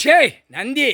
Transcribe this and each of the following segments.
ஷே நந்தி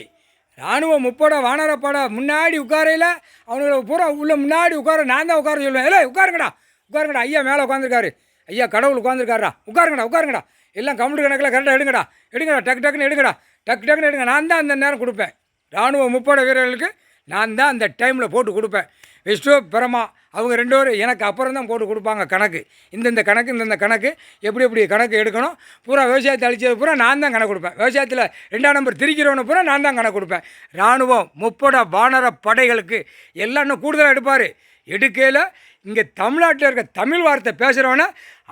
இராணுவம் முப்பட வானரப்பட முன்னாடி உட்காரையில் அவங்கள பூரா உள்ள முன்னாடி உட்கார நான் தான் உட்கார சொல்லுவேன். இல்லை உட்காருங்கடா உட்காருங்கடா, ஐயா மேலே உட்காந்துருக்காரு, ஐயா கடவுள் உட்காந்துருக்காரா, உட்காருங்கடா உட்காருங்கடா, எல்லாம் கம்ப்யூட்டர் கணக்கில் கரெக்டாக எடுங்கடா எடுங்கடா, டக்கு டக்குன்னு எடுங்கடா, டக்கு டக்குன்னு எடுங்க. நான் தான் அந்த நேரம் கொடுப்பேன். இராணுவ முப்படை வீரர்களுக்கு நான் தான் அந்த டைமில் போட்டு கொடுப்பேன். விஷ்ணு பிரமா அவங்க ரெண்டு பேரும் எனக்கு அப்புறம் தான் போட்டு கொடுப்பாங்க கணக்கு. இந்தந்த கணக்கு இந்தந்த கணக்கு எப்படி எப்படி கணக்கு எடுக்கணும் பூரா விவசாயத்தை அழிச்சது பூரா நான் தான் கணக்கு கொடுப்பேன். விவசாயத்தில் 2ஆம் நம்பர் திரிக்கிறவனை பூரா நான் தான் கணக்கு கொடுப்பேன். இராணுவம் முப்படை வானர படைகளுக்கு எல்லாம் இன்னும் கூடுதலாக எடுப்பார். எடுக்கையில் இங்கே தமிழ்நாட்டில் இருக்க தமிழ் வார்த்தை பேசுகிறவனை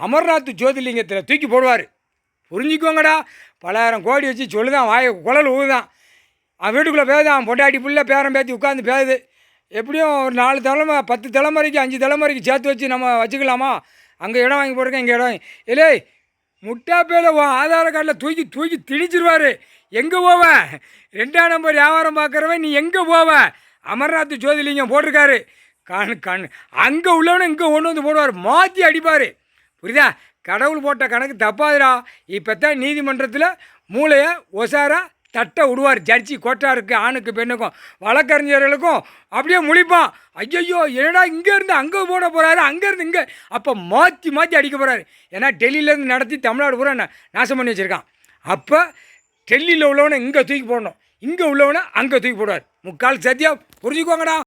அமர்நாத் ஜோதிலிங்கத்தில் தூக்கி போடுவார். புரிஞ்சுக்கோங்கடா, 10,000 கோடி வச்சு சொல்லுதான் வாய குழல் ஊதுதான். அவன் வீட்டுக்குள்ளே பேசுதான், பொண்டாட்டி புள்ள பேரம் பேத்தி உட்காந்து பேசுது. எப்படியும் ஒரு 4 தலைமுறை 10 தலைமுறைக்கு 5 தலைமுறைக்கு சேர்த்து வச்சு நம்ம வச்சுக்கலாமா? அங்கே இடம் வாங்கி போட்டிருக்கேன், இங்கே இடம் இல்லை முட்டா பேல ஆதார கார்டில் தூக்கி தூக்கி திணிச்சிருவார். எங்கே போவேன்? 2ஆம் நம்பர் வியாபாரம் பார்க்குறவன் நீ எங்கே போவேன்? அமர்நாத் ஜோதிலிங்கம் போட்டிருக்காரு. கண் அங்கே உள்ளவனை இங்கே கொண்டு வந்து போடுவார், மாற்றி அடிப்பார். புரியுதா? கடவுள் போட்ட கணக்கு தப்பாதுடா. இப்போ தான் நீதிமன்றத்தில் மூளையை ஒசாரா தட்டை விடுவார். ஜட்ஜி கோட்டாருக்கு ஆணுக்கு பெண்ணுக்கும் வழக்கறிஞர்களுக்கும் அப்படியே முழிப்பான். ஐயோ என்னடா இங்கேருந்து அங்கே போட போகிறாரு, அங்கேருந்து இங்கே, அப்போ மாற்றி மாற்றி அடிக்க போகிறாரு. ஏன்னா டெல்லியிலேருந்து நடத்தி தமிழ்நாடு பூரா நாசம் பண்ணி வச்சுருக்கான். அப்போ டெல்லியில் உள்ளவனை இங்கே தூக்கி போடணும், இங்கே உள்ளவனை அங்கே தூக்கி போடுவார். முக்கால் சத்தியா புரிஞ்சுக்கோங்கடா.